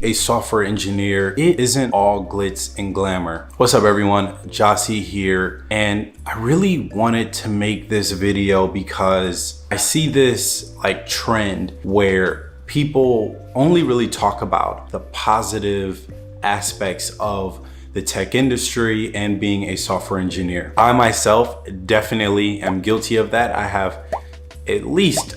A software engineer, it isn't all glitz and glamour. What's up everyone, Jossie here, and I really wanted to make this video because I see this trend where people only really talk about the positive aspects of the tech industry and being a software engineer. I myself definitely am guilty of that. I have at least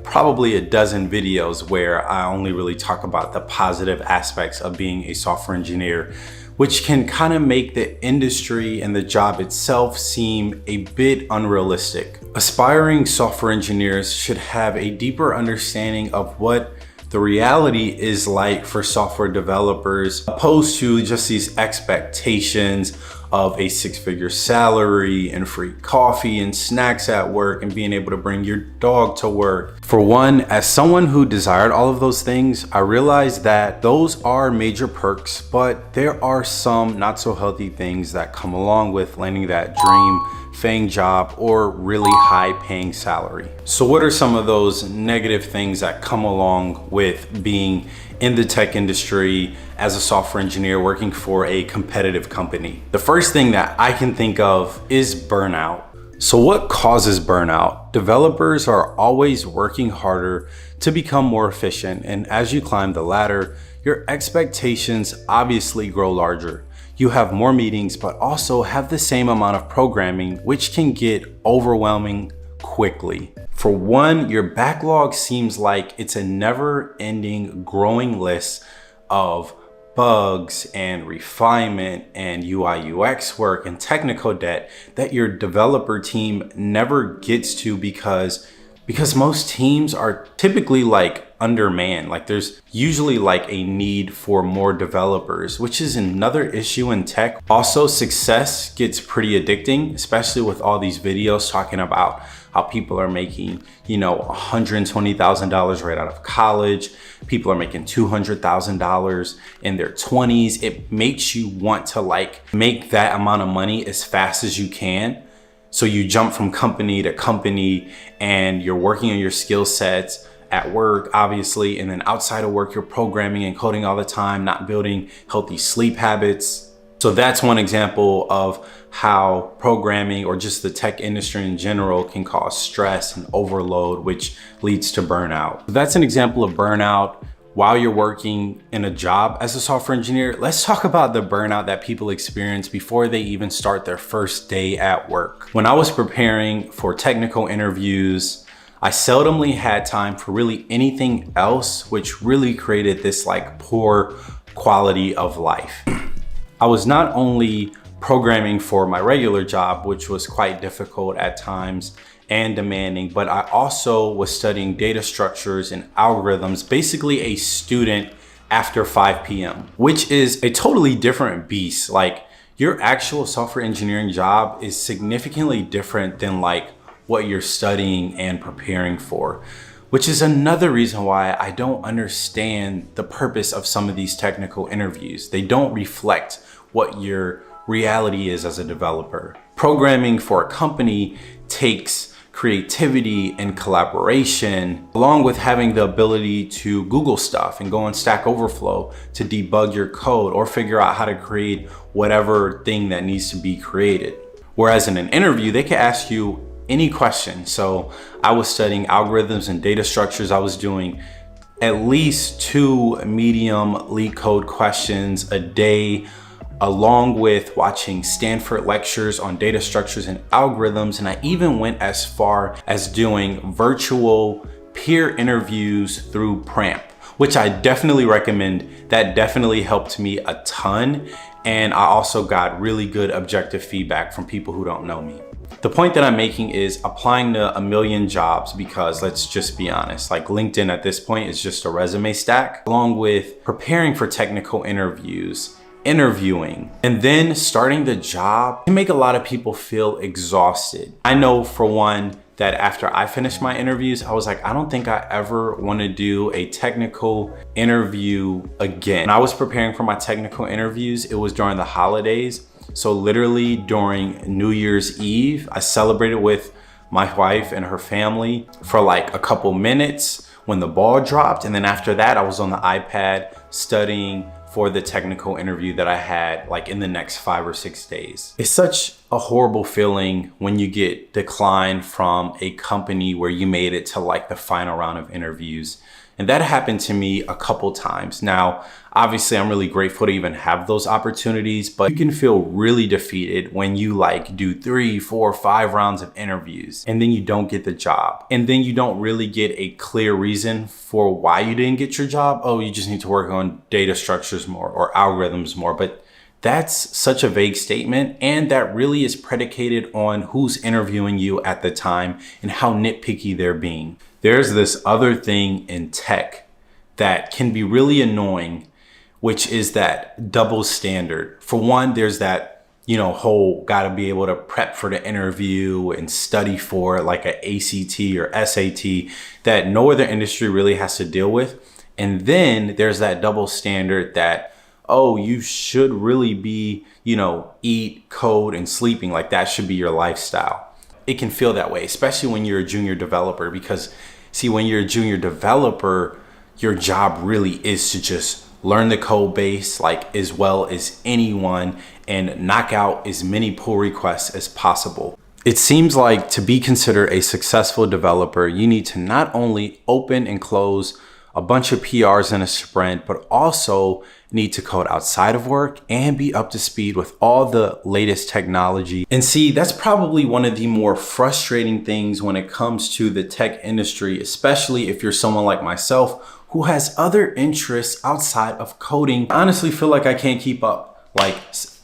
probably a dozen videos where I only really talk about the positive aspects of being a software engineer, which can kind of make the industry and the job itself seem a bit unrealistic. Aspiring software engineers should have a deeper understanding of what the reality is like for software developers, opposed to just these expectations of a six-figure salary and free coffee and snacks at work and being able to bring your dog to work. For one, as someone who desired all of those things, I realized that those are major perks, but there are some not so healthy things that come along with landing that dream paying job or really high paying salary. So what are some of those negative things that come along with being in the tech industry as a software engineer working for a competitive company? The first thing that I can think of is burnout. So what causes burnout? Developers are always working harder to become more efficient, and as you climb the ladder, your expectations obviously grow larger. You have more meetings, but also have the same amount of programming, which can get overwhelming quickly. For one, your backlog seems like it's a never-ending growing list of bugs and refinement and UI UX work and technical debt that your developer team never gets to because most teams are typically undermanned. There's usually a need for more developers, which is another issue in tech. Also, success gets pretty addicting, especially with all these videos talking about how people are making, $120,000 right out of college. People are making $200,000 in their 20s. It makes you want to make that amount of money as fast as you can. So you jump from company to company and you're working on your skill sets at work, obviously, and then outside of work, you're programming and coding all the time, not building healthy sleep habits. So that's one example of how programming or just the tech industry in general can cause stress and overload, which leads to burnout. That's an example of burnout while you're working in a job as a software engineer. Let's talk about the burnout that people experience before they even start their first day at work. When I was preparing for technical interviews, I seldomly had time for really anything else, which really created this poor quality of life. I was not only programming for my regular job, which was quite difficult at times and demanding, but I also was studying data structures and algorithms, basically a student after 5 p.m., which is a totally different beast. Your actual software engineering job is significantly different than what you're studying and preparing for, which is another reason why I don't understand the purpose of some of these technical interviews. They don't reflect what your reality is as a developer. Programming for a company takes creativity and collaboration, along with having the ability to Google stuff and go on Stack Overflow to debug your code or figure out how to create whatever thing that needs to be created. Whereas in an interview, they can ask you any question. So I was studying algorithms and data structures. I was doing at least 2 medium LeetCode questions a day, along with watching Stanford lectures on data structures and algorithms. And I even went as far as doing virtual peer interviews through Pramp, which I definitely recommend. That definitely helped me a ton. And I also got really good objective feedback from people who don't know me. The point that I'm making is applying to a million jobs, because let's just be honest, LinkedIn at this point is just a resume stack, along with preparing for technical interviews, interviewing, and then starting the job can make a lot of people feel exhausted. I know for one that after I finished my interviews, I was like, I don't think I ever want to do a technical interview again. When I was preparing for my technical interviews, it was during the holidays. So literally during New Year's Eve, I celebrated with my wife and her family for a couple minutes when the ball dropped. And then after that, I was on the iPad studying for the technical interview that I had like in the next 5 or 6 days. It's such a horrible feeling when you get declined from a company where you made it to like the final round of interviews. And that happened to me a couple times. Now, obviously, I'm really grateful to even have those opportunities, but you can feel really defeated when you like do 3, 4, 5 rounds of interviews and then you don't get the job. And then you don't really get a clear reason for why you didn't get your job. Oh, you just need to work on data structures more or algorithms more. But that's such a vague statement, and that really is predicated on who's interviewing you at the time and how nitpicky they're being. There's this other thing in tech that can be really annoying, which is that double standard. For one, there's that, whole gotta be able to prep for the interview and study for it like an ACT or SAT that no other industry really has to deal with. And then there's that double standard that, oh, you should really be, eat, code, and sleeping. Like that should be your lifestyle. It can feel that way, especially when you're a junior developer, because see, when you're a junior developer, your job really is to just learn the code base like as well as anyone and knock out as many pull requests as possible. It seems like to be considered a successful developer, you need to not only open and close a bunch of PRs in a sprint, but also need to code outside of work and be up to speed with all the latest technology. And see, that's probably one of the more frustrating things when it comes to the tech industry, especially if you're someone like myself who has other interests outside of coding. I honestly feel like I can't keep up. Like,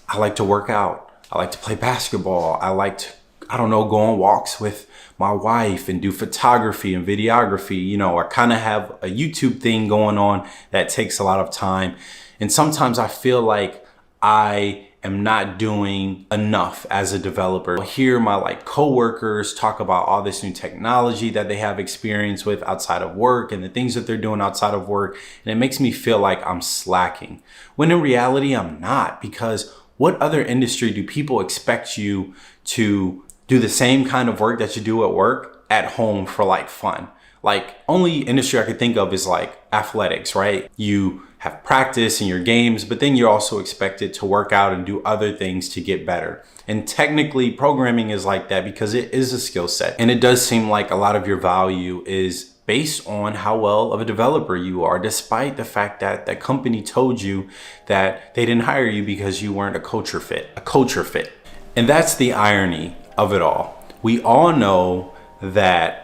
I like to work out. I like to play basketball. I like to, go on walks with my wife and do photography and videography. I kind of have a YouTube thing going on that takes a lot of time. And sometimes I feel like I am not doing enough as a developer. I hear my coworkers talk about all this new technology that they have experience with outside of work and the things that they're doing outside of work. And it makes me feel like I'm slacking, when in reality, I'm not, because what other industry do people expect you to do the same kind of work that you do at work at home for fun? Only industry I could think of is athletics, right? You have practice in your games, but then you're also expected to work out and do other things to get better. And technically programming is like that because it is a skill set. And it does seem like a lot of your value is based on how well of a developer you are, despite the fact that that company told you that they didn't hire you because you weren't a culture fit. And that's the irony of it all. We all know that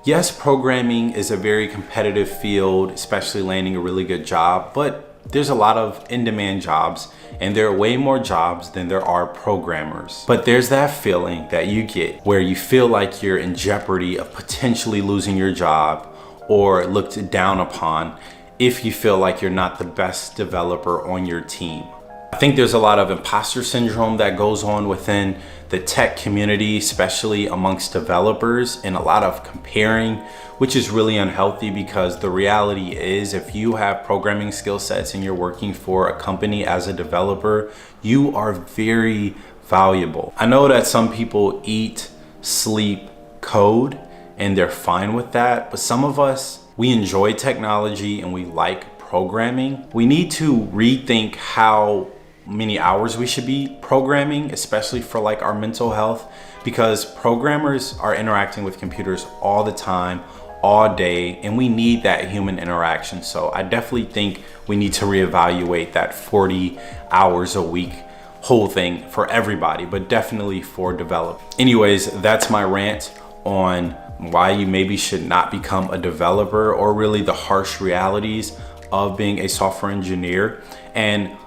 yes, programming is a very competitive field, especially landing a really good job, but there's a lot of in-demand jobs and there are way more jobs than there are programmers. But there's that feeling that you get where you feel like you're in jeopardy of potentially losing your job or looked down upon if you feel like you're not the best developer on your team. I think there's a lot of imposter syndrome that goes on within the tech community, especially amongst developers, and a lot of comparing, which is really unhealthy because the reality is if you have programming skill sets and you're working for a company as a developer, you are very valuable. I know that some people eat, sleep, code, and they're fine with that, but some of us, we enjoy technology and we like programming. We need to rethink how many hours we should be programming, especially for our mental health, because programmers are interacting with computers all the time, all day, and we need that human interaction. So I definitely think we need to reevaluate that 40 hours a week whole thing for everybody, but definitely for developers. Anyways, that's my rant on why you maybe should not become a developer, or really the harsh realities of being a software engineer. And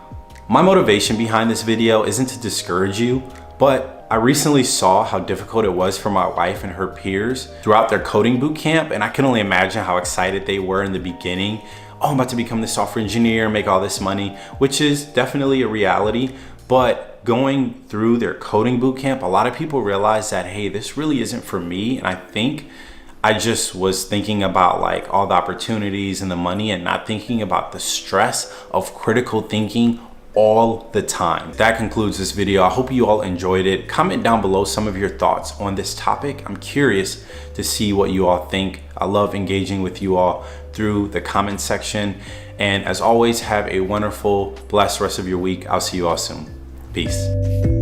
my motivation behind this video isn't to discourage you, but I recently saw how difficult it was for my wife and her peers throughout their coding boot camp, and I can only imagine how excited they were in the beginning. Oh, I'm about to become this software engineer, make all this money, which is definitely a reality. But going through their coding boot camp, a lot of people realized that, hey, this really isn't for me. And I think I just was thinking about all the opportunities and the money and not thinking about the stress of critical thinking all the time. That concludes this video. I hope you all enjoyed it. Comment down below some of your thoughts on this topic. I'm curious to see what you all think. I love engaging with you all through the comment section. And as always, have a wonderful, blessed rest of your week. I'll see you all soon. Peace.